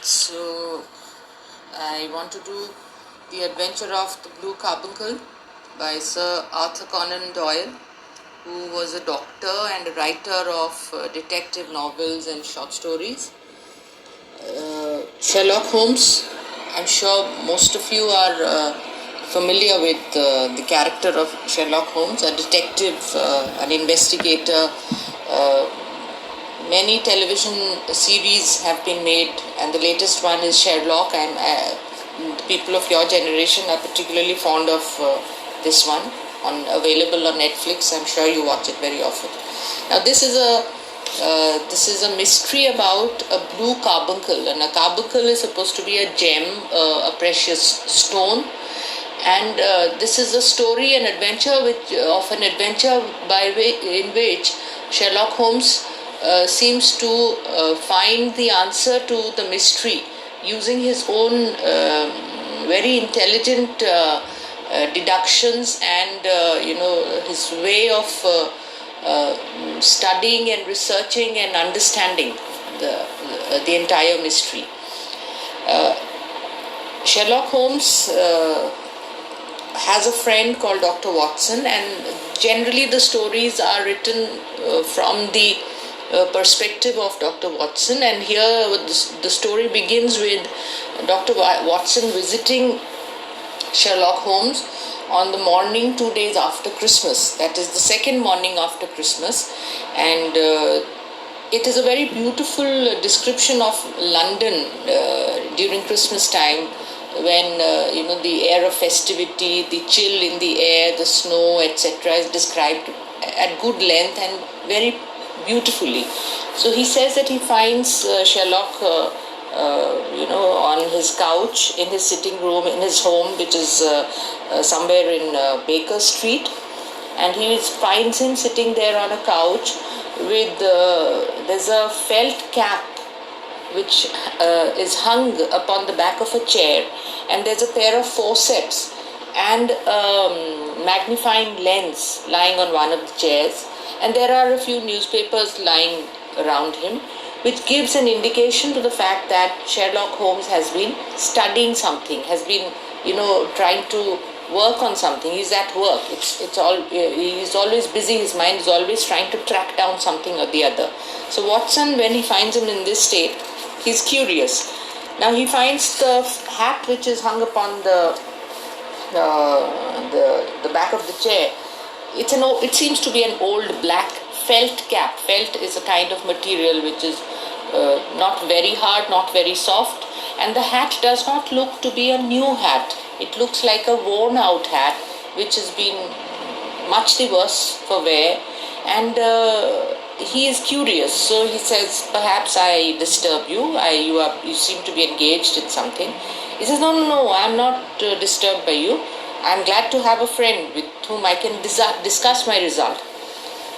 So I want to do The Adventure of the Blue Carbuncle by Sir Arthur Conan Doyle, who was a doctor and a writer of detective novels and short stories. Sherlock Holmes, I'm sure most of you are familiar with the character of Sherlock Holmes, a detective, an investigator. Many television series have been made, and the latest one is Sherlock. People of your generation are particularly fond of this one, available on Netflix. I'm sure you watch it very often. Now, this is a mystery about a blue carbuncle, and a carbuncle is supposed to be a gem, a precious stone. And this is a story, an adventure of an adventure in which Sherlock Holmes seems to find the answer to the mystery using his own very intelligent deductions and his way of studying and researching and understanding the entire mystery. Sherlock Holmes has a friend called Dr. Watson, and generally the stories are written from the perspective of Dr. Watson. And here the story begins with Dr. Watson visiting Sherlock Holmes on the morning 2 days after Christmas. That is the second morning after Christmas, and it is a very beautiful description of London during Christmas time, when the air of festivity, the chill in the air, the snow, etc., is described at good length and very beautifully. So he says that he finds Sherlock on his couch in his sitting room in his home, which is somewhere in Baker Street, and he finds him sitting there on a couch with there's a felt cap which is hung upon the back of a chair, and there's a pair of forceps and magnifying lens lying on one of the chairs, and there are a few newspapers lying around him, which gives an indication to the fact that Sherlock Holmes has been studying something, has been trying to work on something. He's at work. He's always busy. His mind is always trying to track down something or the other. So Watson, when he finds him in this state, he's curious. Now he finds the hat which is hung upon the back of the chair. It seems to be an old black felt cap. Felt is a kind of material which is not very hard, not very soft, and the hat does not look to be a new hat. It looks like a worn out hat which has been much the worse for wear, and he is curious. So he says, perhaps I disturb you. You seem to be engaged in something. He says, no, I'm not disturbed by you. I'm glad to have a friend with whom I can discuss my result.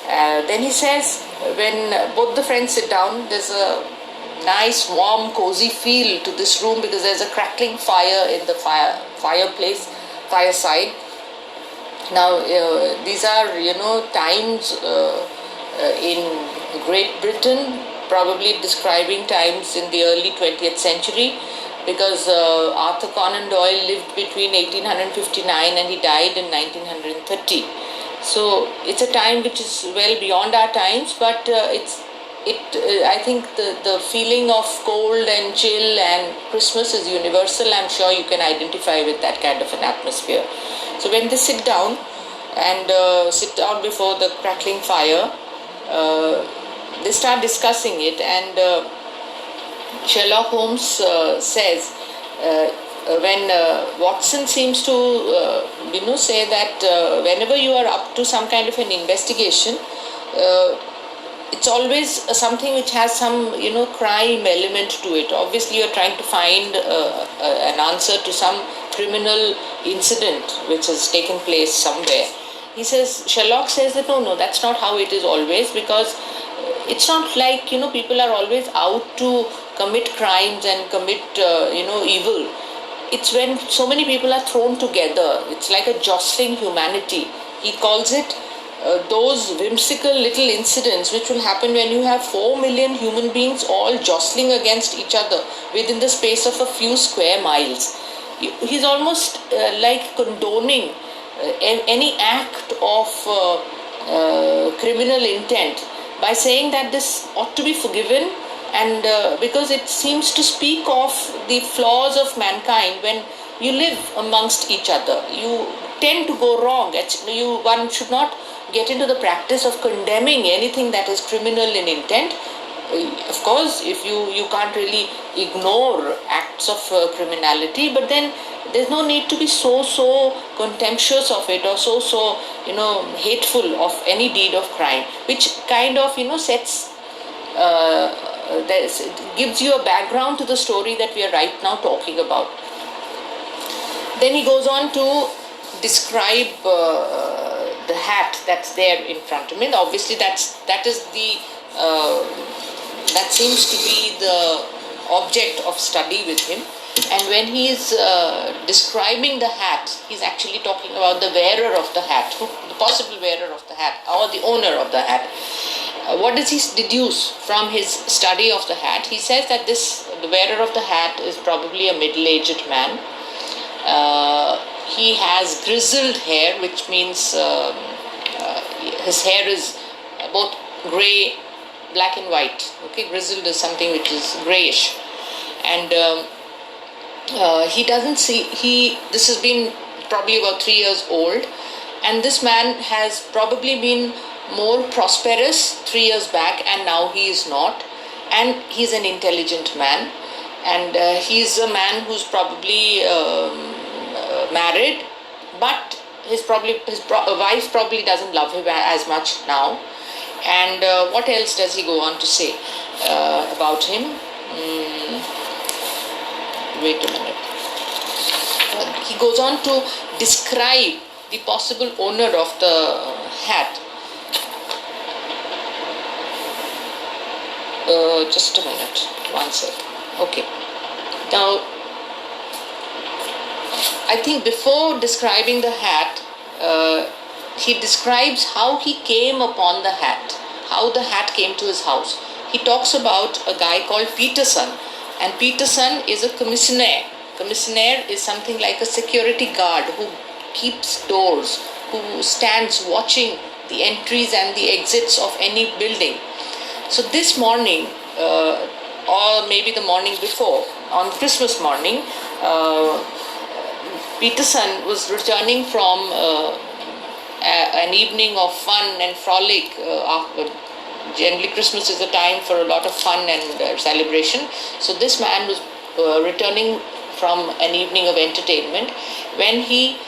Then he says, when both the friends sit down, there's a nice, warm, cozy feel to this room because there's a crackling fire in the fireside. Now, these are, times in Great Britain, probably describing times in the early 20th century, because Arthur Conan Doyle lived between 1859 and he died in 1930. So it's a time which is well beyond our times, but I think the feeling of cold and chill and Christmas is universal. I'm sure you can identify with that kind of an atmosphere. So when they sit down before the crackling fire, they start discussing it, and Sherlock Holmes says, when Watson seems to say that whenever you are up to some kind of an investigation, it's always something which has some crime element to it. Obviously you're trying to find an answer to some criminal incident which has taken place somewhere. Sherlock says that no, that's not how it is always, because it's not like people are always out to commit crimes and commit evil. It's when so many people are thrown together. It's like a jostling humanity. He calls it those whimsical little incidents which will happen when you have 4 million human beings all jostling against each other within the space of a few square miles. He's almost like condoning any act of criminal intent by saying that this ought to be forgiven, and because it seems to speak of the flaws of mankind. When you live amongst each other, you tend to go wrong. One should not get into the practice of condemning anything that is criminal in intent. Of course, if you can't really ignore acts of criminality, but then there's no need to be so contemptuous of it, or so hateful of any deed of crime, which kind of sets it gives you a background to the story that we are right now talking about. Then he goes on to describe the hat that's there in front of me. Obviously, that seems to be the object of study with him. And when he is describing the hat, he's actually talking about the wearer of the hat, the possible wearer of the hat, or the owner of the hat. What does he deduce from his study of the hat? He says that the wearer of the hat is probably a middle-aged man. He has grizzled hair, which means his hair is both grey, black and white. Okay, grizzled is something which is greyish, and he doesn't see. This has been probably about 3 years old, and this man has probably been more prosperous 3 years back, and now he is not. And he's an intelligent man, and he's a man who's probably married, but his wife probably doesn't love him as much now. And what else does he go on to say about him? Wait a minute. He goes on to describe the possible owner of the hat. Just a minute, one sec. Okay. Now, I think before describing the hat, he describes how he came upon the hat, how the hat came to his house. He talks about a guy called Peterson, and Peterson is a commissionaire. Commissionaire is something like a security guard who keeps doors, who stands watching the entries and the exits of any building. So this morning, or maybe the morning before, on Christmas morning, Peterson was returning from an evening of fun and frolic. Generally, Christmas is a time for a lot of fun and celebration. So this man was returning from an evening of entertainment when he,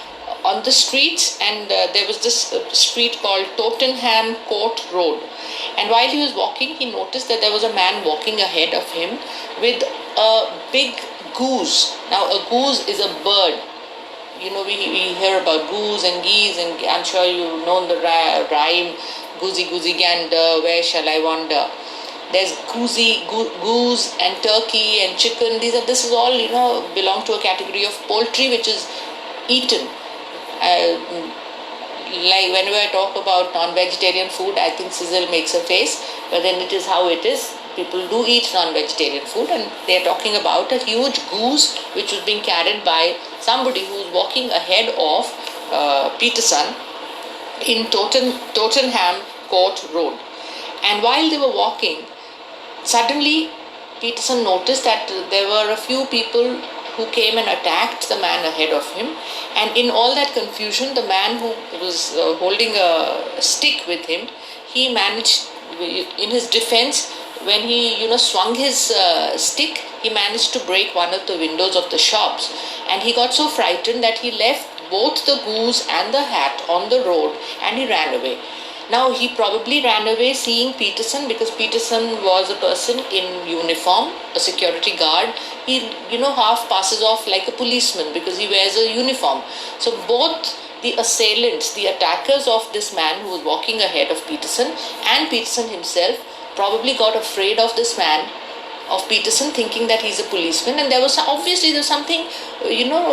on the streets, and there was this street called Tottenham Court Road. And while he was walking, he noticed that there was a man walking ahead of him with a big goose. Now, a goose is a bird. We hear about goose and geese, and I'm sure you've known the rhyme, goosey, goosey gander, where shall I wander? There's goose and turkey and chicken. This is all, belong to a category of poultry which is eaten. Like whenever I talk about non-vegetarian food, I think Sizzle makes a face, but then it is how it is. People do eat non-vegetarian food, and they are talking about a huge goose which was being carried by somebody who was walking ahead of Peterson in Tottenham Court Road. And while they were walking, suddenly Peterson noticed that there were a few people who came and attacked the man ahead of him, and in all that confusion, the man who was holding a stick with him, he managed, in his defense, when he swung his stick, he managed to break one of the windows of the shops, and he got so frightened that he left both the goose and the hat on the road, and he ran away. Now, he probably ran away seeing Peterson, because Peterson was a person in uniform, a security guard. He, half passes off like a policeman because he wears a uniform. So both the assailants, the attackers of this man who was walking ahead of Peterson, and Peterson himself probably got afraid of this man, of Peterson, thinking that he's a policeman. And there was something,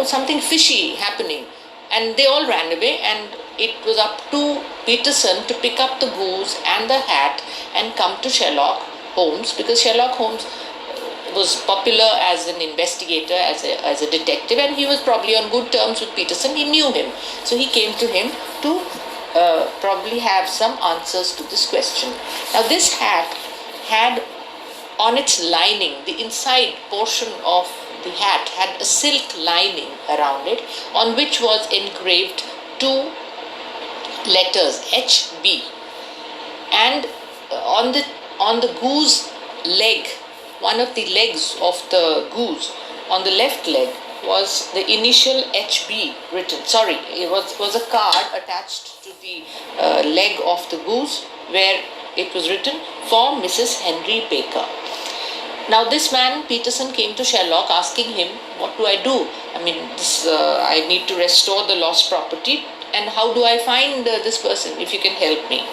something fishy happening. And they all ran away, and it was up to Peterson to pick up the goose and the hat and come to Sherlock Holmes, because Sherlock Holmes was popular as an investigator, as a detective, and he was probably on good terms with Peterson. He knew him. So he came to him to probably have some answers to this question. Now, this hat had on its lining, the inside portion of the hat had a silk lining around it, on which was engraved two letters, HB, and on the goose leg, one of the legs of the goose, on the left leg was the initial HB written. Sorry, it was a card attached to the leg of the goose where it was written, for Mrs. Henry Baker. Now this man, Peterson, came to Sherlock asking him, what do I do? I mean, I need to restore the lost property, and how do I find this person, if you can help me?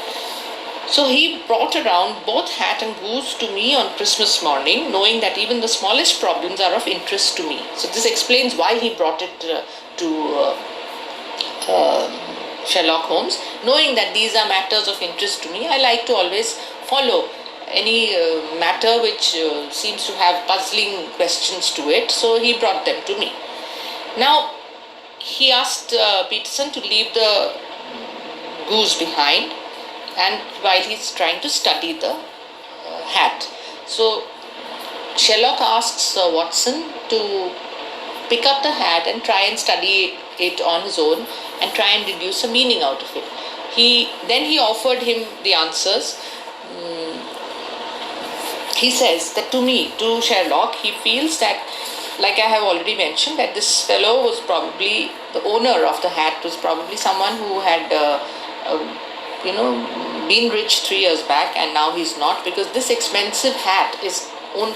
So he brought around both hat and goose to me on Christmas morning, knowing that even the smallest problems are of interest to me. So this explains why he brought it to Sherlock Holmes, knowing that these are matters of interest to me. I like to always follow any matter which seems to have puzzling questions to it, so he brought them to me. Now, he asked Peterson to leave the goose behind, and while he's trying to study the hat. So, Sherlock asks Watson to pick up the hat and try and study it on his own and try and deduce a meaning out of it. Then he offered him the answers. He says that to Sherlock, he feels that, like I have already mentioned, that this fellow was probably, the owner of the hat was probably someone who had, been rich 3 years back, and now he's not, because this expensive hat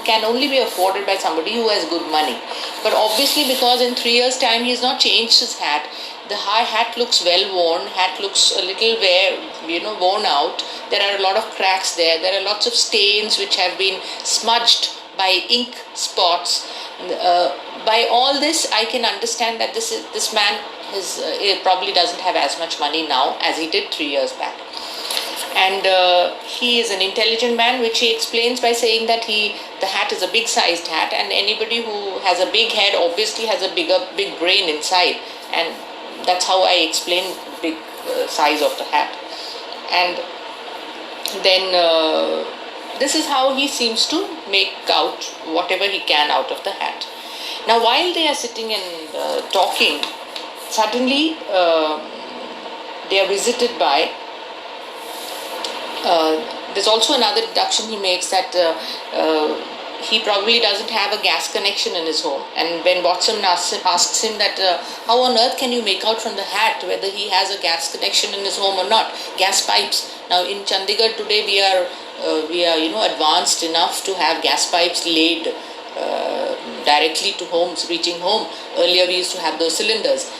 can only be afforded by somebody who has good money. But obviously, because in 3 years' time he has not changed his hat, the hat looks well worn, hat looks a little worn out. There are a lot of cracks there. There are lots of stains which have been smudged by ink spots. By all this, I can understand that this man probably doesn't have as much money now as he did 3 years back. And he is an intelligent man, which he explains by saying that the hat is a big sized hat, and anybody who has a big head obviously has a big brain inside, and that's how I explain big size of the hat. And then this is how he seems to make out whatever he can out of the hat. Now, while they are sitting and talking, suddenly they are visited by there's also another deduction he makes, that he probably doesn't have a gas connection in his home. And when Watson asks him that how on earth can you make out from the hat whether he has a gas connection in his home or not, gas pipes. Now in Chandigarh today we are advanced enough to have gas pipes laid directly to homes, reaching home. Earlier we used to have those cylinders.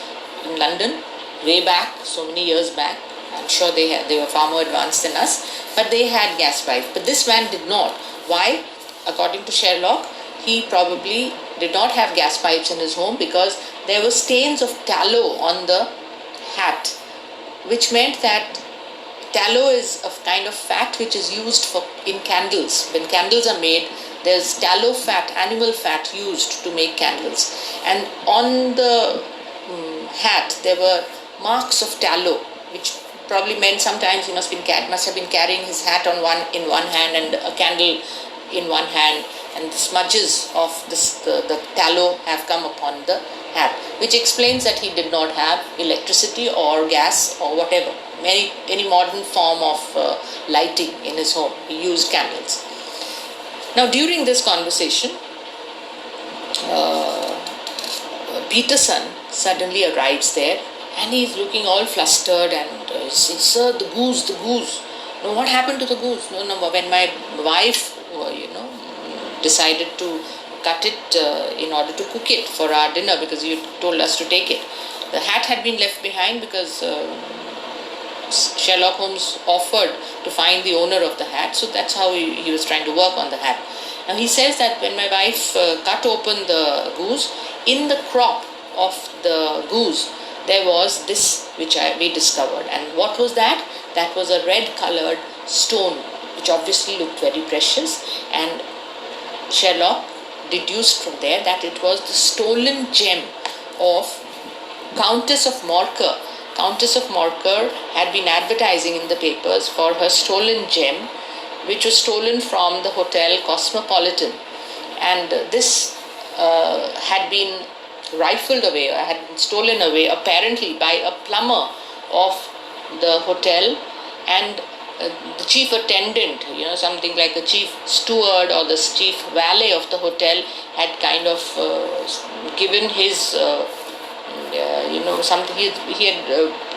In London, way back, so many years back, I'm sure they were far more advanced than us, but they had gas pipes. But this man did not. Why? According to Sherlock, he probably did not have gas pipes in his home because there were stains of tallow on the hat, which meant that tallow is a kind of fat which is used in candles. When candles are made, there's tallow fat, animal fat used to make candles. And on the hat, there were marks of tallow, which probably meant sometimes he must have been carrying his hat in one hand and a candle in one hand, and the smudges of the tallow have come upon the hat, which explains that he did not have electricity or gas or whatever, any modern form of lighting in his home. He used candles. Now, during this conversation, Peterson suddenly arrives there, and he is looking all flustered and says, "Sir, the goose. No, what happened to the goose? No, when my wife, decided to cut it in order to cook it for our dinner, because you told us to take it. The hat had been left behind because Sherlock Holmes offered to find the owner of the hat, so that's how he was trying to work on the hat. Now he says that when my wife cut open the goose, in the crop of the goose, there was this which we discovered. And what was that? That was a red colored stone, which obviously looked very precious. And Sherlock deduced from there that it was the stolen gem of Countess of Morcar. Countess of Morcar had been advertising in the papers for her stolen gem, which was stolen from the Hotel Cosmopolitan. And this had been rifled away, had been stolen away, apparently by a plumber of the hotel, and the chief attendant, something like the chief steward or the chief valet of the hotel, had kind of given his something. He had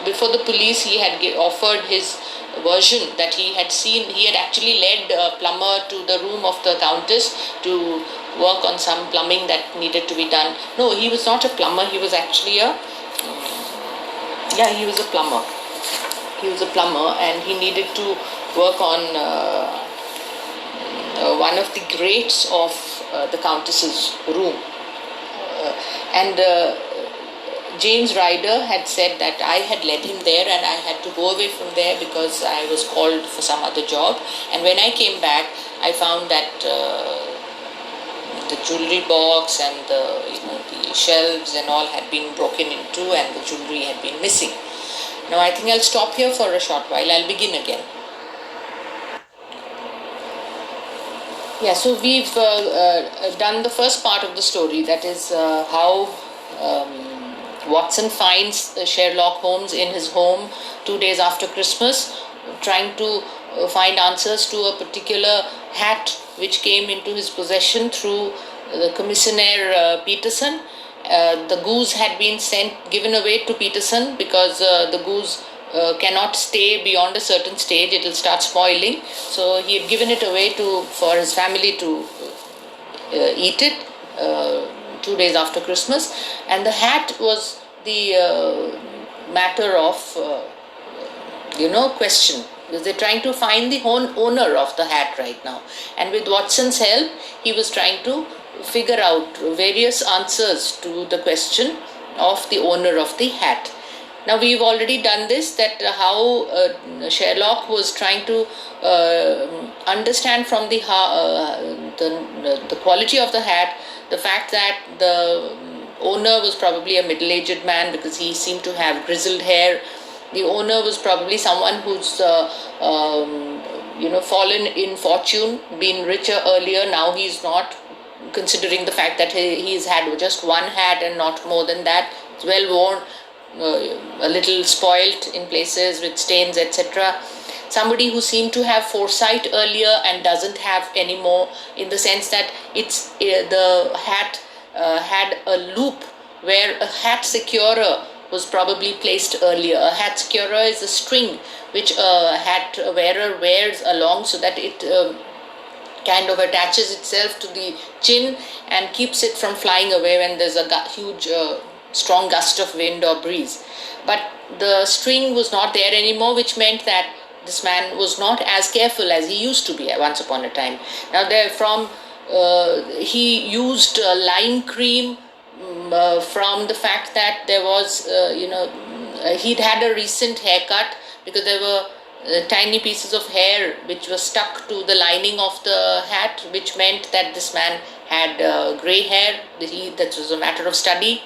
before the police, he had offered his version that he had seen. He had actually led a plumber to the room of the countess to work on some plumbing that needed to be done. No, he was not a plumber. He was actually he was a plumber. He was a plumber, and he needed to work on one of the grates of the countess's room. And James Ryder had said that I had led him there and I had to go away from there because I was called for some other job. And when I came back, I found that the jewelry box and the shelves and all had been broken into, and the jewelry had been missing. Now I think I'll stop here for a short while. I'll begin again. Yeah, so we've done the first part of the story, that is how Watson finds Sherlock Holmes in his home 2 days after Christmas, trying to find answers to a particular hat which came into his possession through the commissionaire Peterson. The goose had been given away to Peterson because the goose cannot stay beyond a certain stage; it will start spoiling. So he had given it away for his family to eat it 2 days after Christmas, and the hat was the matter of question, because they're trying to find the owner of the hat right now. And with Watson's help, he was trying to figure out various answers to the question of the owner of the hat. Now we've already done this, that how Sherlock was trying to understand from the quality of the hat, the fact that the owner was probably a middle-aged man because he seemed to have grizzled hair. The owner was probably someone who's fallen in fortune, been richer earlier. Now he's not, considering the fact that he's had just one hat and not more than that. It's well worn, a little spoilt in places with stains, etc. Somebody who seemed to have foresight earlier and doesn't have anymore, in the sense that it's the hat had a loop where a hat securer was probably placed earlier. A hat securer is a string which a hat wearer wears along so that it kind of attaches itself to the chin and keeps it from flying away when there's a huge strong gust of wind or breeze. But the string was not there anymore, which meant that this man was not as careful as he used to be once upon a time. Now he used lime cream from the fact that there was he'd had a recent haircut, because there were tiny pieces of hair which were stuck to the lining of the hat, which meant that this man had grey hair. That was a matter of study.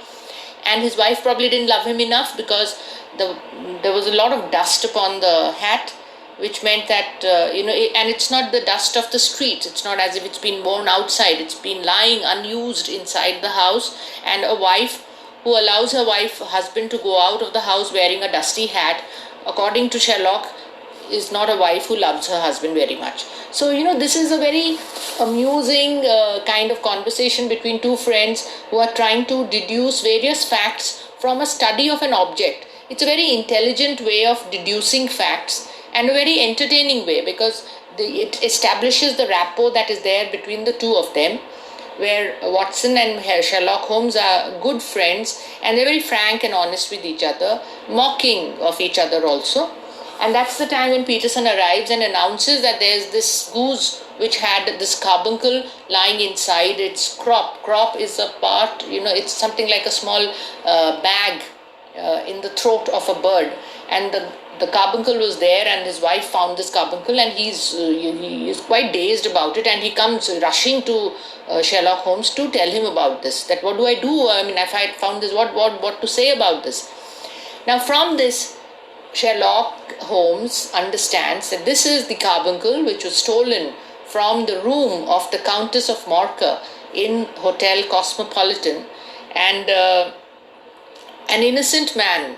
And his wife probably didn't love him enough, because there was a lot of dust upon the hat, which meant that and it's not the dust of the streets. It's not as if it's been worn outside. It's been lying unused inside the house. And a wife who allows her husband to go out of the house wearing a dusty hat, according to Sherlock, is not a wife who loves her husband very much. So this is a very amusing kind of conversation between two friends who are trying to deduce various facts from a study of an object. It's a very intelligent way of deducing facts, and a very entertaining way, because it establishes the rapport that is there between the two of them, where Watson and Sherlock Holmes are good friends, and they're very frank and honest with each other, mocking of each other also. And that's the time when Peterson arrives and announces that there's this goose which had this carbuncle lying inside its crop. Crop is a part, it's something like a small bag in the throat of a bird, and the carbuncle was there, and his wife found this carbuncle, and he is quite dazed about it, and he comes rushing to Sherlock Holmes to tell him about this. That what do I do? I mean, if I had found this, what to say about this? Now, from this, Sherlock Holmes understands that this is the carbuncle which was stolen from the room of the Countess of Morcar in Hotel Cosmopolitan, and an innocent man.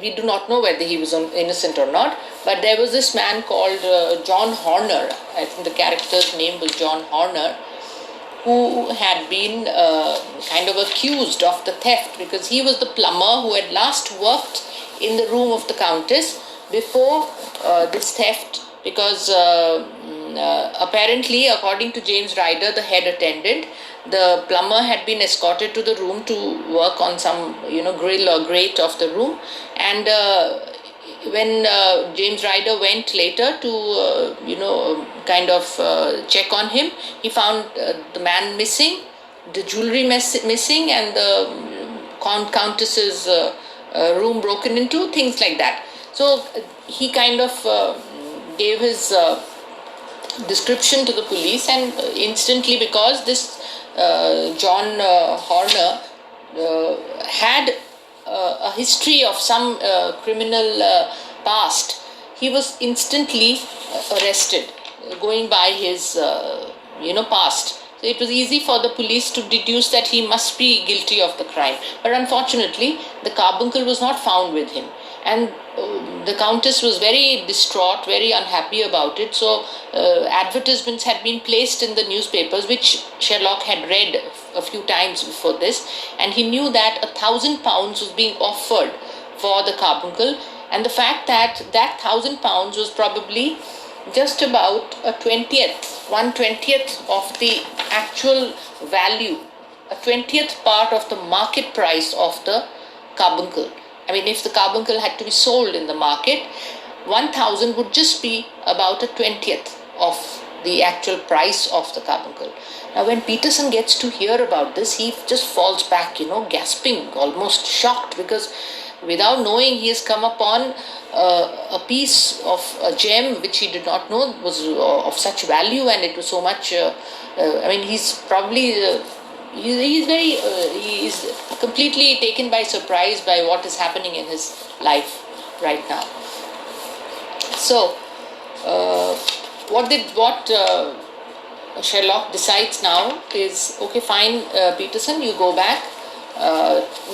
We do not know whether he was innocent or not, but there was this man called John Horner. I think the character's name was John Horner, who had been kind of accused of the theft because he was the plumber who had last worked in the room of the Countess before this theft, because apparently, according to James Ryder, the head attendant, the plumber had been escorted to the room to work on some, grill or grate of the room, and when James Ryder went later to, kind of check on him, he found the man missing, the jewelry missing, and the Countess's room broken into, things like that. So he kind of gave his description to the police, and instantly, because this John Horner had a history of some criminal past, he was instantly arrested, going by his past. So it was easy for the police to deduce that he must be guilty of the crime. But unfortunately, the carbuncle was not found with him, and the Countess was very distraught, very unhappy about it. So advertisements had been placed in the newspapers, which Sherlock had read a few times before this, and he knew that £1,000 was being offered for the carbuncle, and the fact that that £1,000 was probably just about 1/20th of the actual value, a 20th part of the market price of the carbuncle. I mean, if the carbuncle had to be sold in the market, 1,000 would just be about a 20th of the actual price of the carbuncle. Now, when Peterson gets to hear about this, he just falls back, gasping, almost shocked, because without knowing, he has come upon a piece of a gem which he did not know was of such value, and it was so much. He's probably he's completely taken by surprise by what is happening in his life right now. So, what Sherlock decides now is, okay, fine, Peterson, you go back,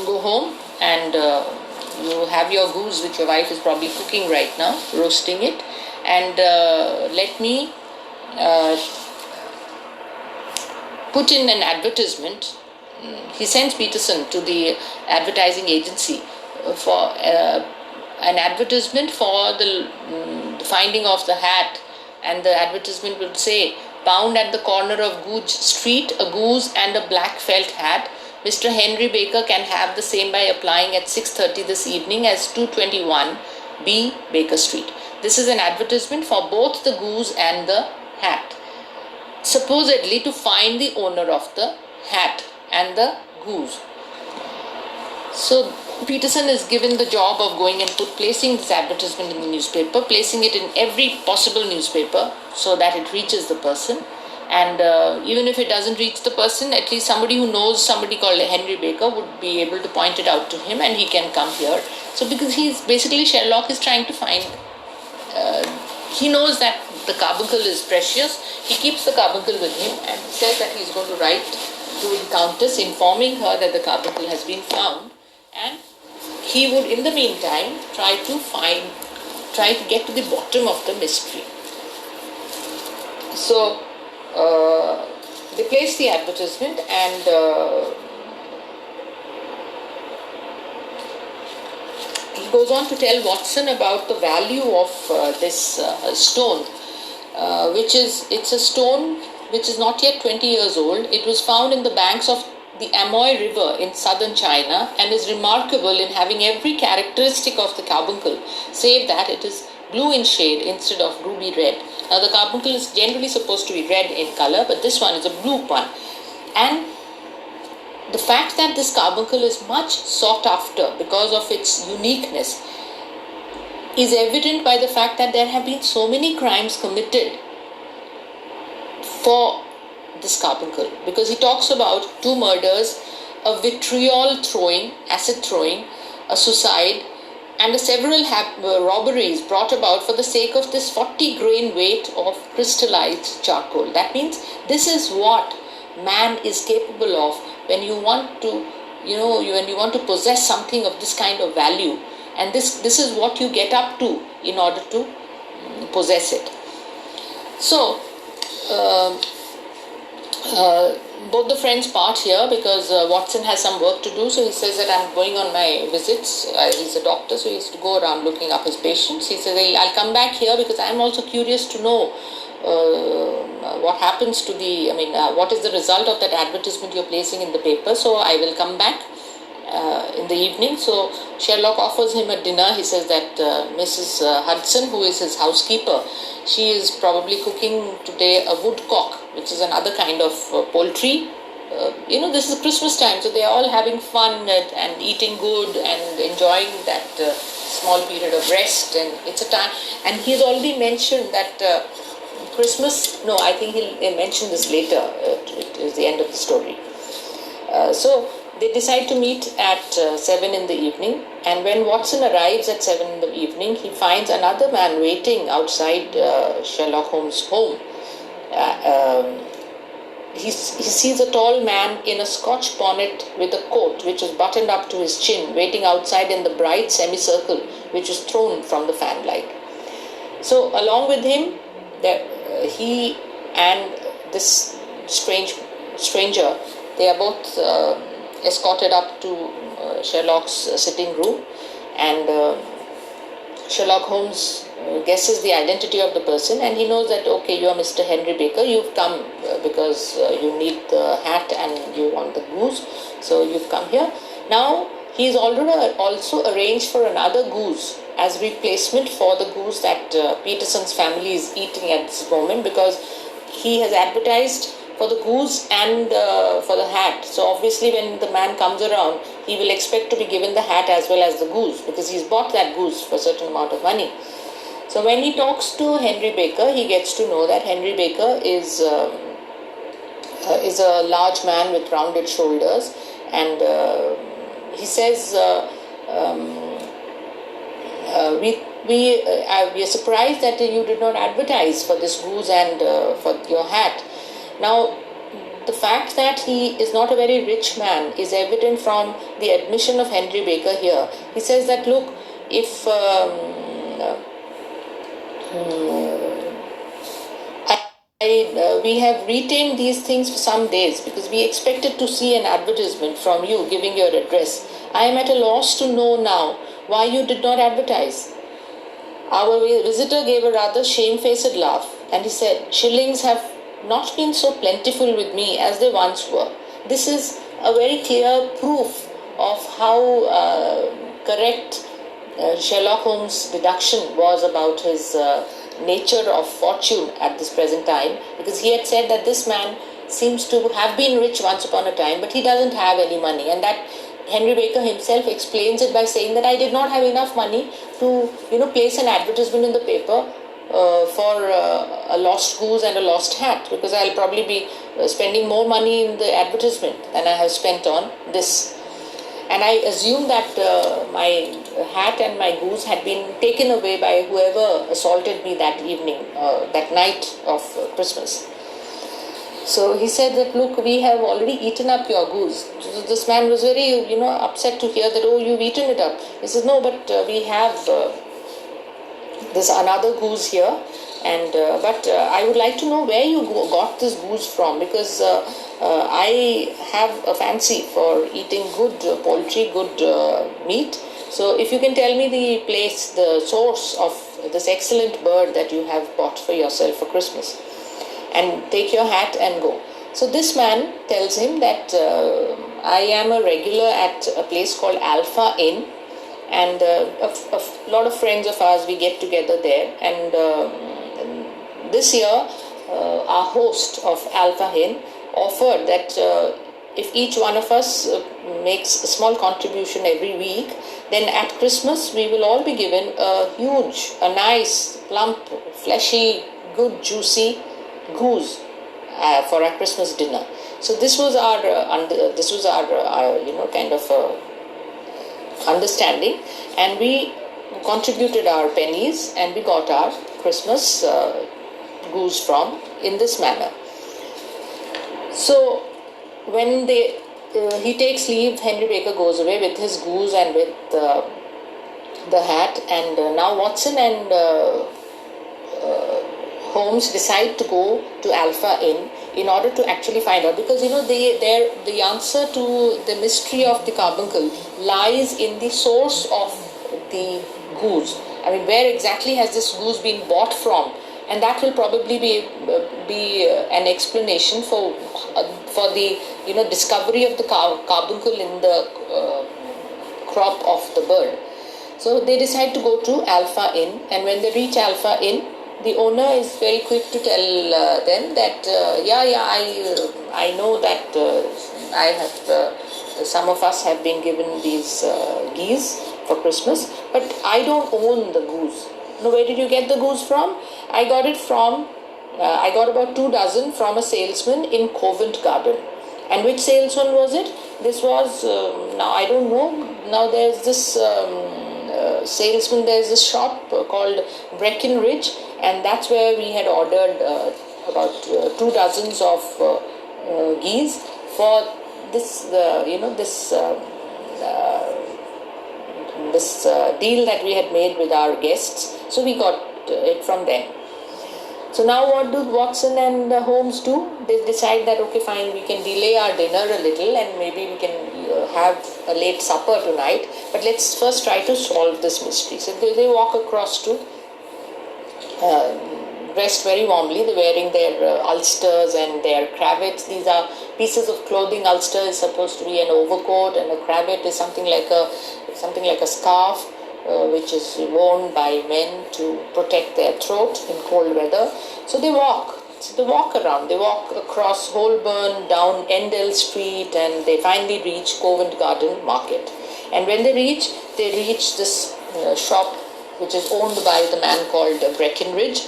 go home, and you have your goose, which your wife is probably cooking right now, roasting it, and let me put in an advertisement. He sends Peterson to the advertising agency for an advertisement for the finding of the hat, and the advertisement would say, found at the corner of Goodge Street, a goose and a black felt hat. Mr. Henry Baker can have the same by applying at 6:30 this evening as 221 B Baker Street. This is an advertisement for both the goose and the hat, supposedly to find the owner of the hat and the goose. So Peterson is given the job of going and placing this advertisement in the newspaper, placing it in every possible newspaper so that it reaches the person. And even if it doesn't reach the person, at least somebody who knows somebody called Henry Baker would be able to point it out to him, and he can come here. So because he's basically, Sherlock is trying to find, he knows that the carbuncle is precious. He keeps the carbuncle with him and says that he's going to write to the Countess informing her that the carbuncle has been found, and he would in the meantime try to get to the bottom of the mystery. So they place the advertisement, and he goes on to tell Watson about the value of this stone, it's a stone which is not yet 20 years old. It was found in the banks of the Amoy River in southern China and is remarkable in having every characteristic of the carbuncle, save that it is blue in shade instead of ruby red. Now, the carbuncle is generally supposed to be red in color, but this one is a blue one. And the fact that this carbuncle is much sought after because of its uniqueness is evident by the fact that there have been so many crimes committed for this carbuncle, because he talks about 2 murders, a vitriol throwing, acid throwing, a suicide, and several robberies brought about for the sake of this 40 grain weight of crystallized charcoal. That means this is what man is capable of when you want to, when you want to possess something of this kind of value, and this is what you get up to in order to possess it. So both the friends part here because Watson has some work to do, so he says that I'm going on my visits. He's a doctor, so he has to go around looking up his patients. He says, I'll come back here because I'm also curious to know what happens to what is the result of that advertisement you're placing in the paper. So I will come back in the evening. So Sherlock offers him a dinner. He says that Mrs. Hudson, who is his housekeeper, she is probably cooking today a woodcock, which is another kind of poultry. This is Christmas time, so they are all having fun and eating good and enjoying that small period of rest. And it's a time, and he's already mentioned that Christmas, no, I think he'll mention this later, it is the end of the story. So they decide to meet at 7 in the evening, and when Watson arrives at 7 in the evening, he finds another man waiting outside Sherlock Holmes' home. He sees a tall man in a Scotch bonnet with a coat which is buttoned up to his chin, waiting outside in the bright semicircle which is thrown from the fanlight. So along with him, he and this stranger, they are both escorted up to Sherlock's sitting room, and Sherlock Holmes guesses the identity of the person, and he knows that, okay, you are Mr. Henry Baker, you've come because you need the hat and you want the goose, so you've come here. Now, he's already also arranged for another goose as replacement for the goose that Peterson's family is eating at this moment, because he has advertised for the goose and for the hat. So obviously when the man comes around, he will expect to be given the hat as well as the goose, because he's bought that goose for a certain amount of money. So when he talks to Henry Baker, he gets to know that Henry Baker is a large man with rounded shoulders, and he says, we are surprised that you did not advertise for this goose and for your hat. Now, the fact that he is not a very rich man is evident from the admission of Henry Baker here. He says that, look, if we have retained these things for some days because we expected to see an advertisement from you giving your address. I am at a loss to know now why you did not advertise. Our visitor gave a rather shamefaced laugh, and he said, shillings have not been so plentiful with me as they once were. This is a very clear proof of how correct Sherlock Holmes' deduction was about his nature of fortune at this present time, because he had said that this man seems to have been rich once upon a time, but he doesn't have any money, and that Henry Baker himself explains it by saying that I did not have enough money to place an advertisement in the paper for a lost goose and a lost hat, because I'll probably be spending more money in the advertisement than I have spent on this. And I assume that my hat and my goose had been taken away by whoever assaulted me that evening, that night of Christmas. So he said that, look, we have already eaten up your goose. So this man was very, upset to hear that, oh, you've eaten it up. He says, no, but we have this another goose here, and but I would like to know where you got this goose from, because I have a fancy for eating good poultry, good meat. So if you can tell me the place, the source of this excellent bird that you have bought for yourself for Christmas, and take your hat and go. So this man tells him that I am a regular at a place called Alpha Inn, and a lot of friends of ours, we get together there, and this year our host of Alpha Inn offered that if each one of us makes a small contribution every week, then at Christmas we will all be given a nice, plump, fleshy, good, juicy goose for our Christmas dinner. So this was our kind of understanding, and we contributed our pennies and we got our Christmas goose from in this manner. So when he takes leave, Henry Baker goes away with his goose and with the hat, and now Watson and Holmes decide to go to Alpha Inn in order to actually find out, because the answer to the mystery of the carbuncle lies in the source of the goose. I mean, where exactly has this goose been bought from? And that will probably be an explanation for the discovery of the carbuncle in the crop of the bird. So they decide to go to Alpha Inn, and when they reach Alpha Inn, the owner is very quick to tell them that I know that I have some of us have been given these geese for Christmas, but I don't own the goose. Now, where did you get the goose from? I got it from, I got about 2 dozen from a salesman in Covent Garden. And which salesman was it? This was, now I don't know, now there's this salesman, there's this shop called Breckenridge, and that's where we had ordered about 2 dozens of geese for this, this deal that we had made with our guests. So we got it from them. So now what do Watson and Holmes do? They decide that, okay, fine, we can delay our dinner a little and maybe we can have a late supper tonight, but let's first try to solve this mystery. So they walk across to, dressed very warmly. They're wearing their ulsters and their cravats. These are pieces of clothing. Ulster is supposed to be an overcoat, and a cravat is something like a scarf, which is worn by men to protect their throat in cold weather. So they walk. So they walk around. They walk across Holborn, down Endell Street, and they finally reach Covent Garden Market. And when they reach this shop, which is owned by the man called Breckenridge.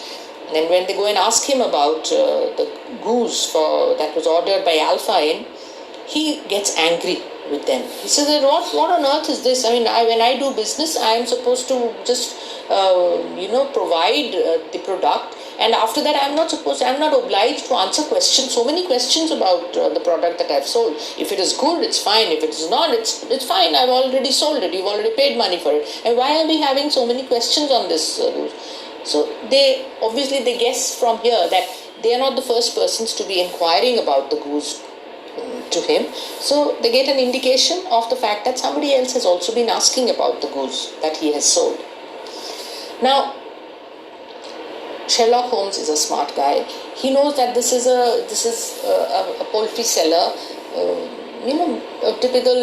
And when they go and ask him about the goose that was ordered by Alpha Inn, he gets angry with them. He says that what on earth is this? I mean, when I do business, I am supposed to just provide the product, and after that I'm not obliged to answer questions, so many questions about the product that I've sold. If it is good, it's fine. If it is not, it's fine. I've already sold it. You've already paid money for it. And why are we having so many questions on this goose? So they guess from here that they are not the first persons to be inquiring about the goose to him. So they get an indication of the fact that somebody else has also been asking about the goose that he has sold. Now, Sherlock Holmes is a smart guy. He knows that this is a poultry seller. A typical,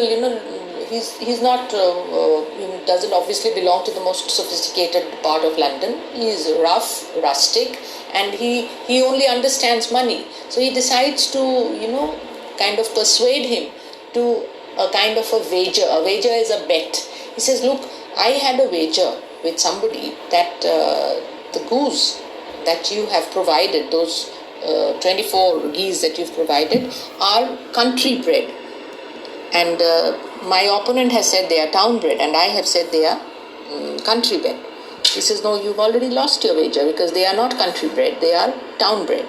he's not, doesn't obviously belong to the most sophisticated part of London. He is rough, rustic, and he only understands money. So he decides to, kind of persuade him to a kind of a wager. A wager is a bet. He says, look, I had a wager with somebody that the goose that you have provided, those 24 geese that you've provided, are country bred. And my opponent has said they are town bred, and I have said they are country bred. He says, no, you've already lost your wager because they are not country bred, they are town bred.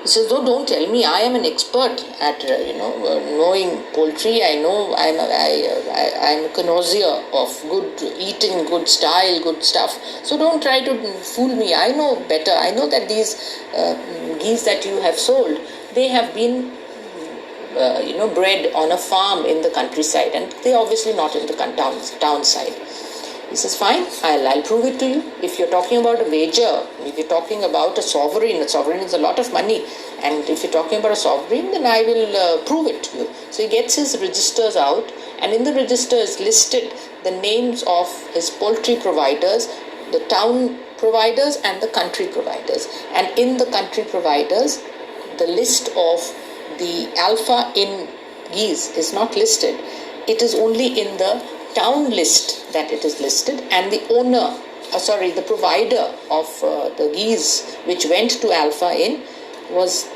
He says, no, don't tell me. I am an expert at, knowing poultry. I know I'm a connoisseur of good eating, good style, good stuff. So don't try to fool me. I know better. I know that these geese that you have sold, they have been, bred on a farm in the countryside, and they're obviously not in the town side. He says, fine, I'll prove it to you. If you're talking about a wager, if you're talking about a sovereign is a lot of money. And if you're talking about a sovereign, then I will prove it to you. So he gets his registers out, and in the register is listed the names of his poultry providers, the town providers and the country providers. And in the country providers, the list of the Alpha Inn geese is not listed. It is only in the town list that it is listed, and the owner, the provider of the geese which went to Alpha Inn was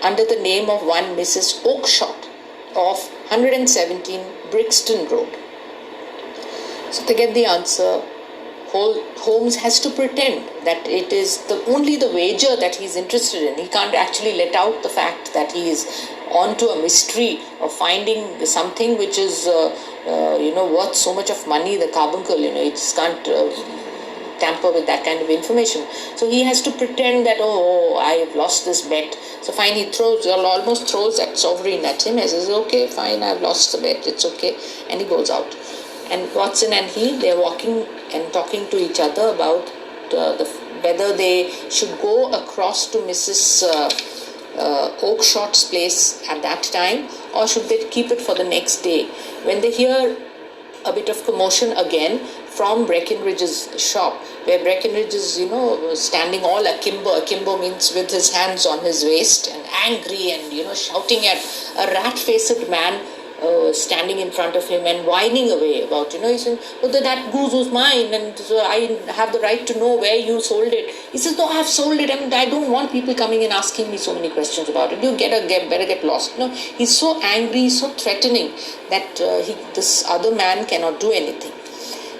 under the name of one Mrs. Oakshott of 117 Brixton Road. So to get the answer, Holmes has to pretend that it is only the wager that he's interested in. He can't actually let out the fact that he is onto a mystery of finding something which is worth so much of money, the carbuncle. It just can't tamper with that kind of information. So he has to pretend that, I have lost this bet. So fine, he almost throws that sovereign at him and says, okay, fine, I've lost the bet, it's okay. And he goes out. And Watson and they're walking and talking to each other about whether they should go across to Mrs. Oakshott's place at that time, or should they keep it for the next day. When they hear a bit of commotion again from Breckenridge's shop, where Breckenridge is, standing all akimbo. Akimbo means with his hands on his waist and angry and, shouting at a rat-faced man standing in front of him and whining away about, he said, that goose was mine and so I have the right to know where you sold it. He says, no, I have sold it. I don't want people coming and asking me so many questions about it. You better get lost. He's so angry, so threatening that this other man cannot do anything.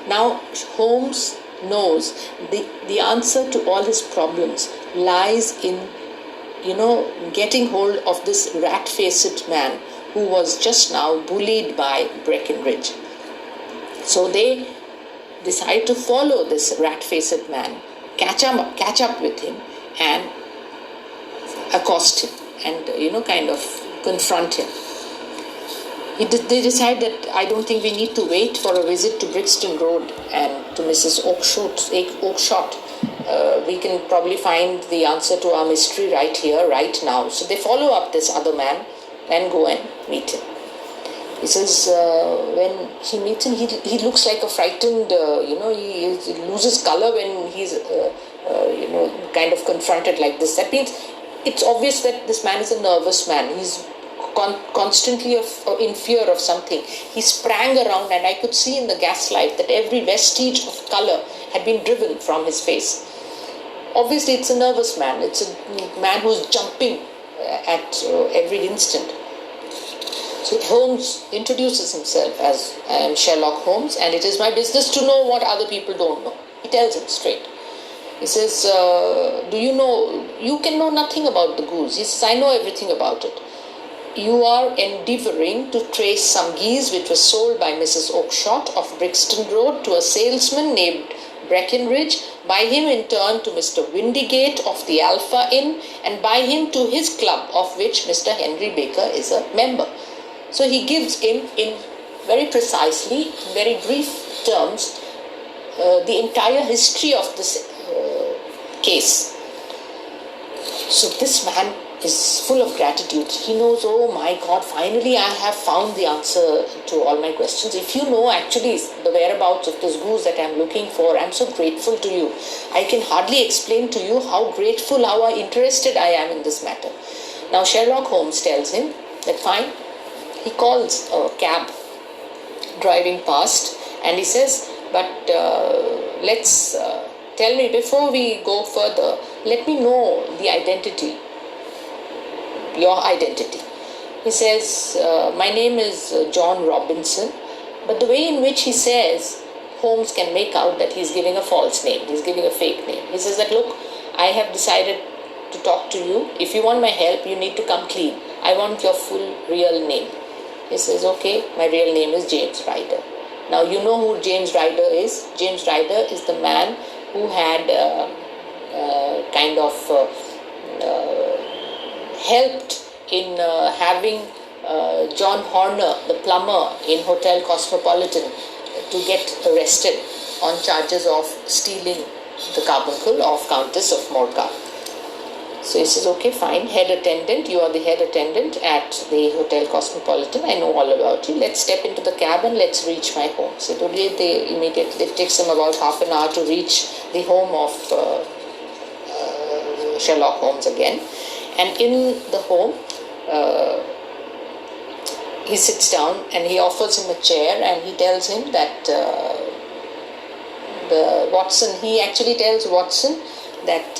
Now, Holmes knows the answer to all his problems lies in, getting hold of this rat-faced man who was just now bullied by Breckenridge. So they decide to follow this rat-faced man, catch up with him and accost him and, kind of confront him. They decide that I don't think we need to wait for a visit to Brixton Road and to Mrs. Oakshott. We can probably find the answer to our mystery right here, right now. So they follow up this other man and go and meet him. He says when he meets him, he looks like a frightened, he loses color when he's, kind of confronted like this. That means it's obvious that this man is a nervous man. He's constantly in fear of something. He sprang around and I could see in the gaslight that every vestige of color had been driven from his face. Obviously, it's a nervous man. It's a man who's jumping at every instant. So Holmes introduces himself as, I am Sherlock Holmes and it is my business to know what other people don't know. He tells him straight. He says, do you know, you can know nothing about the goose. He says, I know everything about it. You are endeavouring to trace some geese which was sold by Mrs. Oakshott of Brixton Road to a salesman named Breckenridge, by him in turn to Mr. Windigate of the Alpha Inn, and by him to his club, of which Mr. Henry Baker is a member. So he gives him in very precisely, very brief terms, the entire history of this case. So this man is full of gratitude. He knows, oh my God, finally I have found the answer to all my questions. If you know actually the whereabouts of this goose that I'm looking for, I'm so grateful to you. I can hardly explain to you how grateful, how interested I am in this matter. Now Sherlock Holmes tells him that fine. He calls a cab driving past and he says, but let's tell me, before we go further, let me know the identity, your identity. He says, my name is John Robinson, but the way in which he says, Holmes can make out that he's giving a false name, he's giving a fake name. He says that, look, I have decided to talk to you. If you want my help, you need to come clean. I want your full real name. He says, okay, my real name is James Ryder. Now you know who James Ryder is. James Ryder is the man who had helped in having John Horner, the plumber in Hotel Cosmopolitan, to get arrested on charges of stealing the carbuncle of Countess of Morcar. So he says, okay, fine, head attendant, you are the head attendant at the Hotel Cosmopolitan, I know all about you, let's step into the cab and let's reach my home. So it takes them about half an hour to reach the home of Sherlock Holmes again. And in the home, he sits down and he offers him a chair, and he tells him that he actually tells Watson that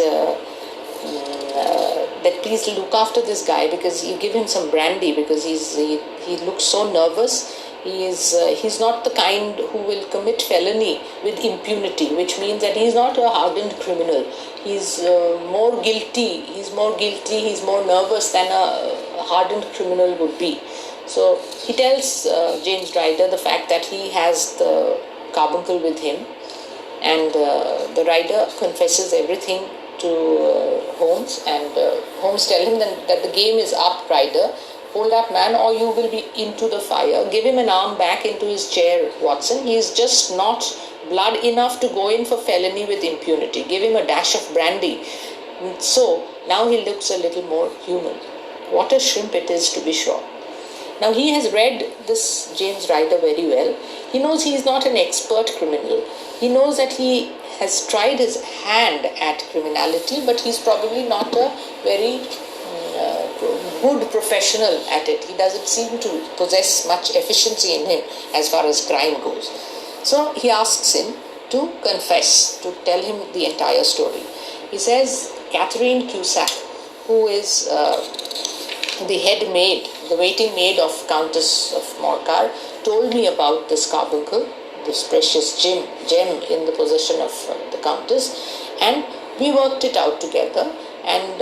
that please look after this guy, because you give him some brandy, because he looks so nervous. He's not the kind who will commit felony with impunity, which means that he's not a hardened criminal. He's more guilty. He's more nervous than a hardened criminal would be. So he tells James Ryder the fact that he has the carbuncle with him, and the rider confesses everything to Holmes, and Holmes tells him that the game is up, Ryder. Hold that man or you will be into the fire. Give him an arm back into his chair, Watson. He is just not blood enough to go in for felony with impunity. Give him a dash of brandy. So now he looks a little more human. What a shrimp it is, to be sure. Now he has read this James Ryder very well. He knows he is not an expert criminal. He knows that he has tried his hand at criminality, but he's probably not a very good professional at it. He doesn't seem to possess much efficiency in him as far as crime goes. So he asks him to confess, to tell him the entire story. He says, Catherine Cusack, who is the head maid, the waiting maid of Countess of Morcar, told me about this carbuncle, this precious gem in the possession of the Countess, and we worked it out together, and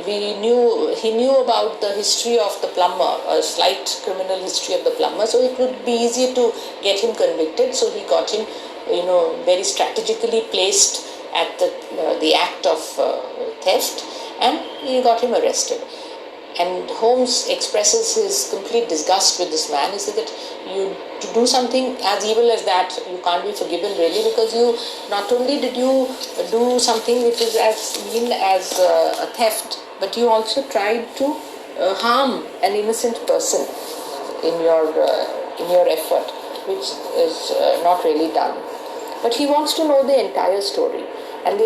he knew about the history of the plumber, a slight criminal history of the plumber, so it would be easier to get him convicted. So he got him, very strategically placed at the act of theft, and he got him arrested. And Holmes expresses his complete disgust with this man. He said that to do something as evil as that, you can't be forgiven really, because you not only did you do something which is as mean as a theft, but you also tried to harm an innocent person in your effort, which is not really done. But he wants to know the entire story, and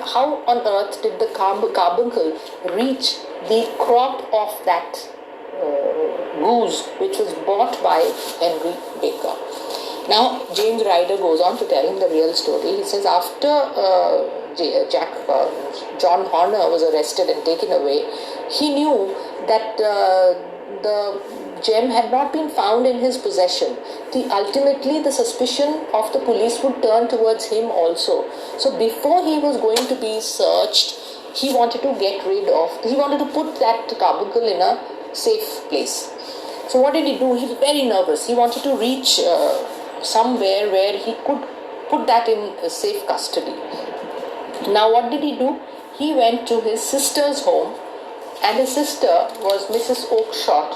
how on earth did the carbuncle reach the crop of that goose which was bought by Henry Baker. Now James Ryder goes on to tell him the real story. He says after John Horner was arrested and taken away, he knew that the gem had not been found in his possession. Ultimately, the suspicion of the police would turn towards him also. So before he was going to be searched, he wanted to put that carbuncle in a safe place. So what did he do? He was very nervous. He wanted to reach somewhere where he could put that in safe custody. Now what did he do? He went to his sister's home, and his sister was Mrs. Oakshott,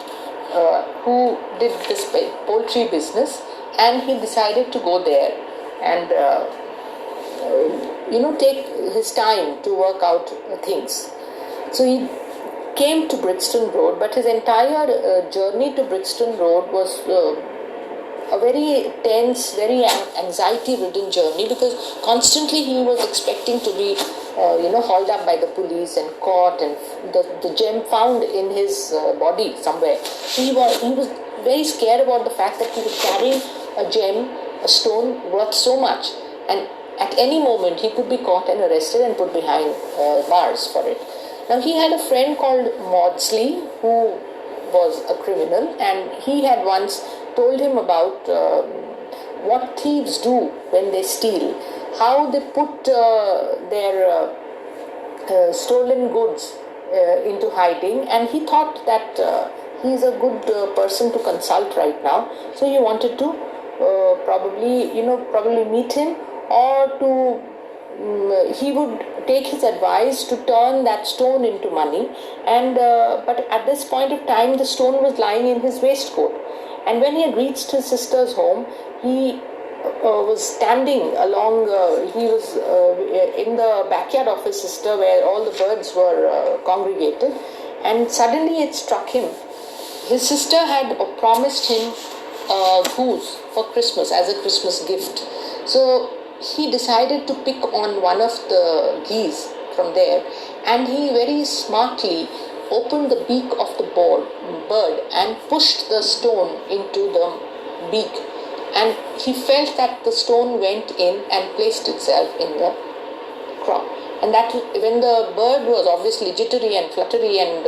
who did this poultry business, and he decided to go there and take his time to work out things. So he came to Brixton Road, but his entire journey to Brixton Road was a very tense, very anxiety-ridden journey, because constantly he was expecting to be hauled up by the police and caught, and the gem found in his body somewhere. So he was very scared about the fact that he was carrying a gem, a stone worth so much, and at any moment he could be caught and arrested and put behind bars for it. Now he had a friend called Maudsley who was a criminal, and he had once told him about what thieves do when they steal, how they put their stolen goods into hiding, and he thought that he's a good person to consult right now. So he wanted to probably meet him, or he would take his advice to turn that stone into money. And but at this point of time, the stone was lying in his waistcoat. And when he had reached his sister's home, he was standing along, he was in the backyard of his sister where all the birds were congregated, and suddenly it struck him. His sister had promised him a goose for Christmas as a Christmas gift. So he decided to pick on one of the geese from there, and he very smartly opened the beak of the bird and pushed the stone into the beak, and he felt that the stone went in and placed itself in the crop. And that when the bird was obviously jittery and fluttery and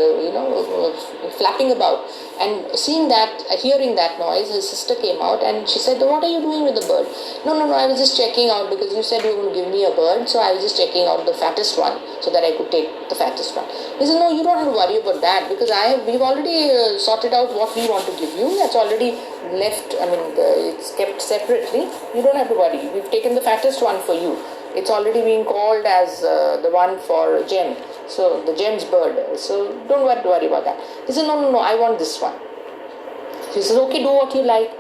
flapping about, and hearing that noise, his sister came out and she said, "What are you doing with the bird?" No, I was just checking out, because you said you were going to give me a bird, so I was just checking out the fattest one so that I could take the fattest one. He said, "No, you don't have to worry about that, because we've already sorted out what we want to give you. That's already left. It's kept separately. You don't have to worry. We've taken the fattest one for you. It's already being called as the one for Gem, so the Gem's bird. So don't worry about that." He said, No, I want this one." She says, "Okay, do what you like."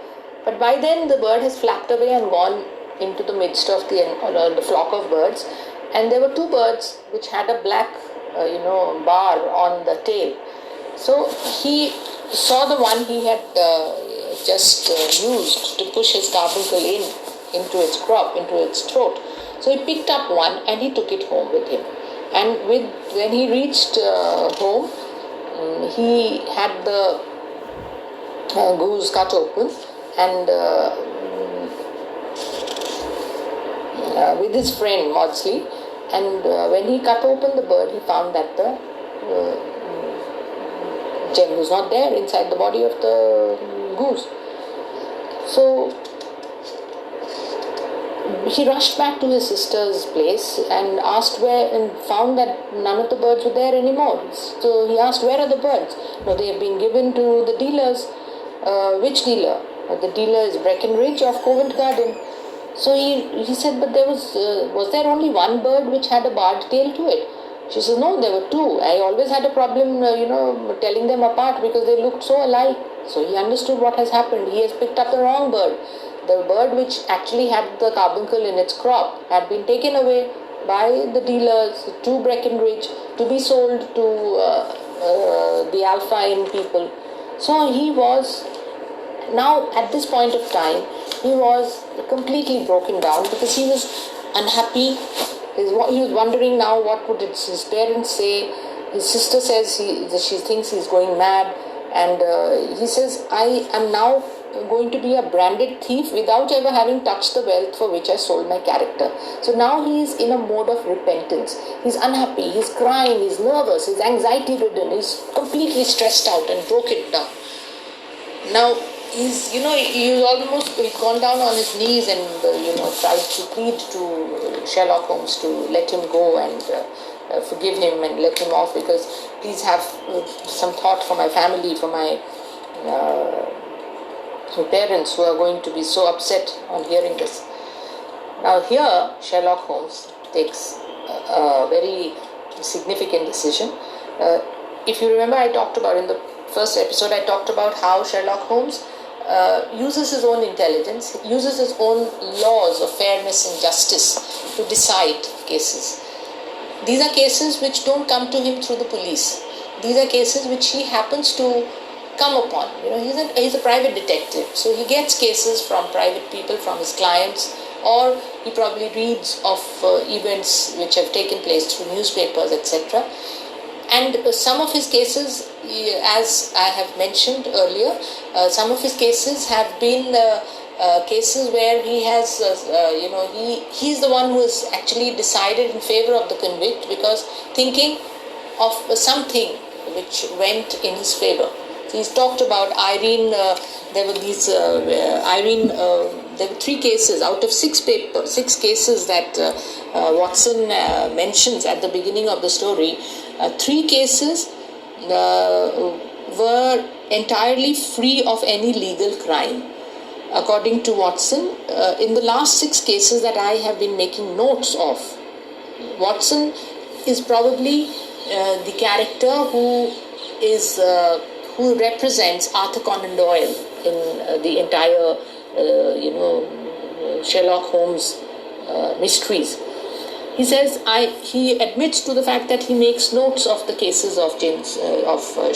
But by then the bird has flapped away and gone into the midst of the flock of birds, and there were two birds which had a black bar on the tail. So he saw the one he had just used to push his carbuncle into its crop, into its throat. So he picked up one and he took it home with him. And when he reached home, he had the goose cut open, and with his friend Maudsley, and when he cut open the bird, he found that the gem was not there inside the body of the goose. So he rushed back to his sister's place and asked where, and found that none of the birds were there anymore. So he asked, "Where are the birds?" "No, they have been given to the dealers." "Which dealer?" "The dealer is Breckenridge of Covent Garden." So he said, "But there was there only one bird which had a barred tail to it?" She says, "No, there were two. I always had a problem, telling them apart because they looked so alike." So he understood what has happened. He has picked up the wrong bird. The bird which actually had the carbuncle in its crop had been taken away by the dealers to Breckenridge to be sold to the Alpha Inn people. So he was, now at this point of time, he was completely broken down because he was unhappy. He was wondering now what would his parents say. His sister says she thinks he's going mad, and he says, "I am now going to be a branded thief without ever having touched the wealth for which I sold my character." So now he is in a mode of repentance. He's unhappy, he's crying, he's nervous, he's anxiety ridden, he's completely stressed out and broken down. Now he's gone down on his knees and tried to plead to Sherlock Holmes to let him go and forgive him and let him off, because please have some thought for my family, for my parents who are going to be so upset on hearing this. Now here Sherlock Holmes takes a very significant decision. If you remember, I talked about in the first episode, I talked about how Sherlock Holmes uses his own intelligence, uses his own laws of fairness and justice to decide cases. These are cases which don't come to him through the police. These are cases which he happens to come upon. He's a private detective, so he gets cases from private people, from his clients, or he probably reads of events which have taken place through newspapers, etc. And some of his cases, as I have mentioned earlier, some of his cases have been cases where he has, he's the one who has actually decided in favor of the convict, because thinking of something which went in his favor. He's talked about Irene. There were three cases out of six cases that Watson mentions at the beginning of the story. Three cases were entirely free of any legal crime, according to Watson. In the last six cases that I have been making notes of, Watson is probably the character who represents Arthur Conan Doyle in the entire, Sherlock Holmes mysteries. He says he admits to the fact that he makes notes of the cases of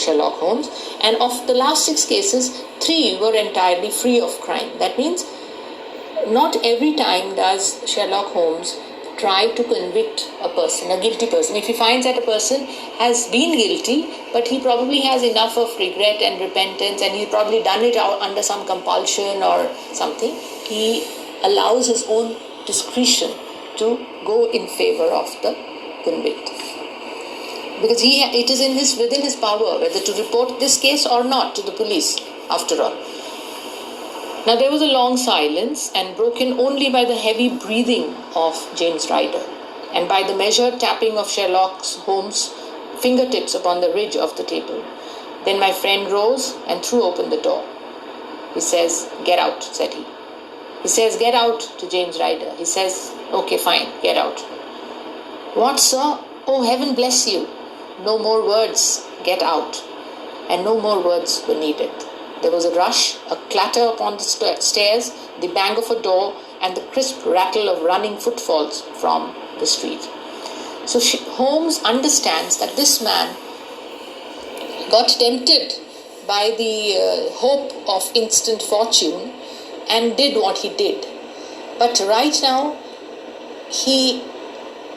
Sherlock Holmes, and of the last six cases, three were entirely free of crime. That means not every time does Sherlock Holmes try to convict a person, a guilty person. If he finds that a person has been guilty, but he probably has enough of regret and repentance, and he's probably done it out under some compulsion or something, he allows his own discretion to go in favor of the convicted. Because it is within his power whether to report this case or not to the police, after all. Now there was a long silence, and broken only by the heavy breathing of James Ryder and by the measured tapping of Sherlock Holmes' fingertips upon the ridge of the table. Then my friend rose and threw open the door. He says, "Get out," said he. He says, "Get out," to James Ryder. He says, "Okay, fine, get out." "What, sir? Oh, heaven bless you." No more words, "Get out." And no more words were needed. There was a rush, a clatter upon the stairs, the bang of a door, and the crisp rattle of running footfalls from the street. So Holmes understands that this man got tempted by the hope of instant fortune and did what he did. But right now, he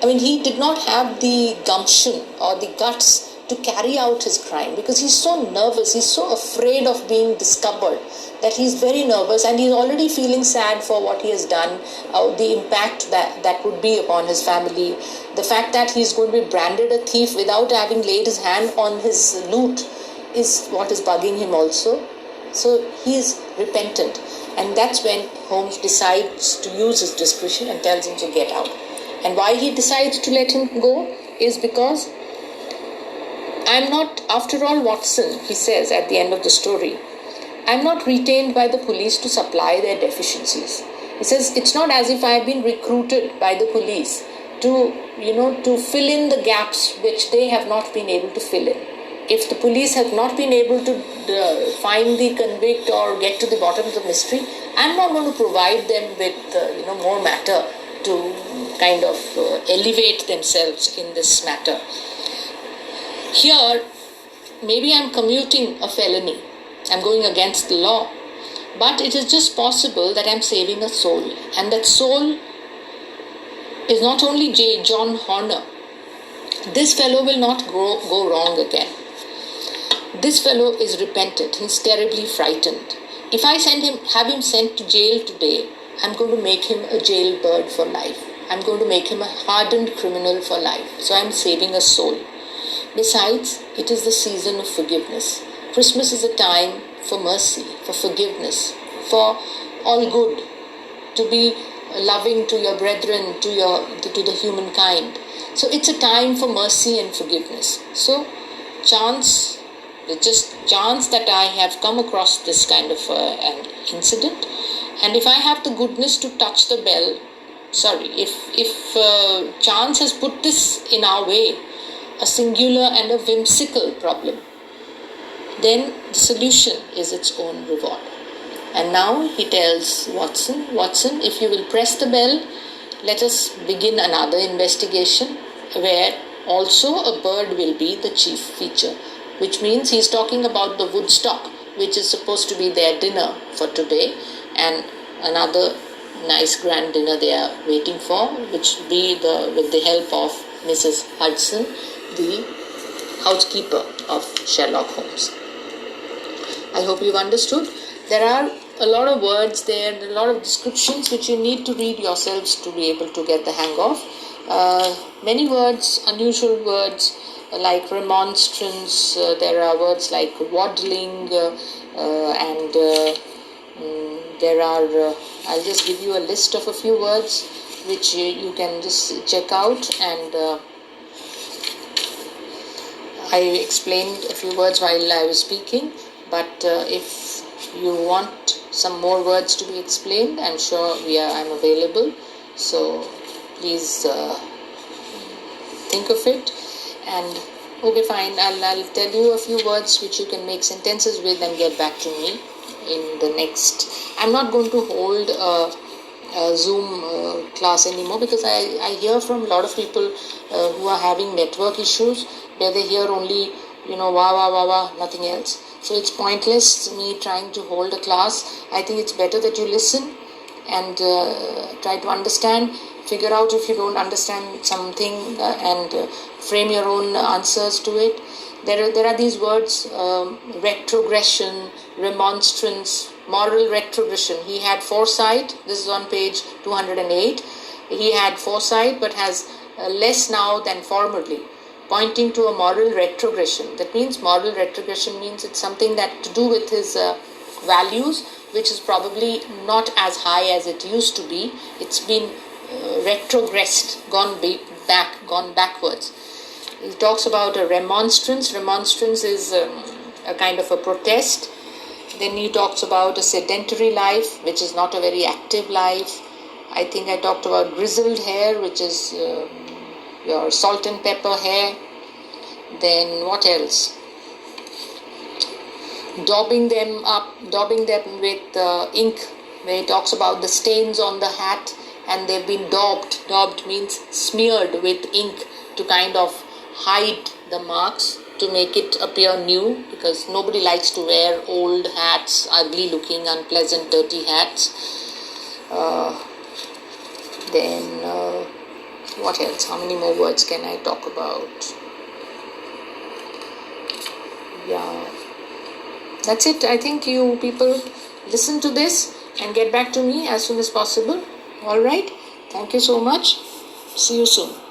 did not have the gumption or the guts to carry out his crime, because he's so nervous, he's so afraid of being discovered that he's very nervous, and he's already feeling sad for what he has done, the impact that would be upon his family, the fact that he's going to be branded a thief without having laid his hand on his loot is what is bugging him also. So he's repentant, and that's when Holmes decides to use his discretion and tells him to get out. And why he decides to let him go is because, "I'm not, after all, Watson," he says at the end of the story, "I'm not retained by the police to supply their deficiencies." He says, "It's not as if I have been recruited by the police to fill in the gaps which they have not been able to fill in. If the police have not been able to find the convict or get to the bottom of the mystery, I'm not going to provide them with more matter to kind of elevate themselves in this matter. Here, maybe I'm commuting a felony, I'm going against the law, but it is just possible that I'm saving a soul, and that soul is not only John Horner. This fellow will not go wrong again. This fellow is repentant, he's terribly frightened. If I have him sent to jail today, I'm going to make him a jailbird for life. I'm going to make him a hardened criminal for life. So I'm saving a soul. Besides, it is the season of forgiveness. Christmas is a time for mercy, for forgiveness, for all good, to be loving to your brethren, to the humankind. So it's a time for mercy and forgiveness. So chance that I have come across this kind of an incident, and if I have the goodness to touch the bell, if chance has put this in our way, a singular and a whimsical problem, then the solution is its own reward. And now he tells Watson, if you will press the bell, let us begin another investigation where also a bird will be the chief feature, which means he's talking about the Woodstock, which is supposed to be their dinner for today, and another nice grand dinner they are waiting for, which will be with the help of Mrs. Hudson, the housekeeper of Sherlock Holmes. I hope you've understood. There are a lot of words there, a lot of descriptions which you need to read yourselves to be able to get the hang of. Many words, unusual words like remonstrance, there are words like waddling, and there are, I'll just give you a list of a few words which you can just check out, and I explained a few words while I was speaking, but if you want some more words to be explained, I'm sure I'm available, so please think of it. And okay, fine, I'll tell you a few words which you can make sentences with and get back to me in the next. I'm not going to hold a Zoom class anymore, because I hear from a lot of people who are having network issues where they hear only wah, nothing else. So it's pointless me trying to hold a class. I think it's better that you listen and try to understand. figure out if you don't understand something and frame your own answers to it. There are these words, retrogression, remonstrance, moral retrogression. He had foresight. This is on page 208. He had foresight but has less now than formerly, pointing to a moral retrogression. That means moral retrogression means it's something that to do with his values, which is probably not as high as it used to be. It's been retrogressed, gone backwards. He talks about a remonstrance. Remonstrance is a kind of a protest. Then he talks about a sedentary life, which is not a very active life. I think I talked about grizzled hair, which is your salt and pepper hair. Then what else? Daubing them with ink, where he talks about the stains on the hat and they've been daubed. Daubed means smeared with ink to kind of hide the marks, to make it appear new, because nobody likes to wear old hats, ugly looking, unpleasant, dirty hats. Then what else? How many more words can I talk about? Yeah, that's it. I think you people listen to this and get back to me as soon as possible. All right, thank you so much. See you soon.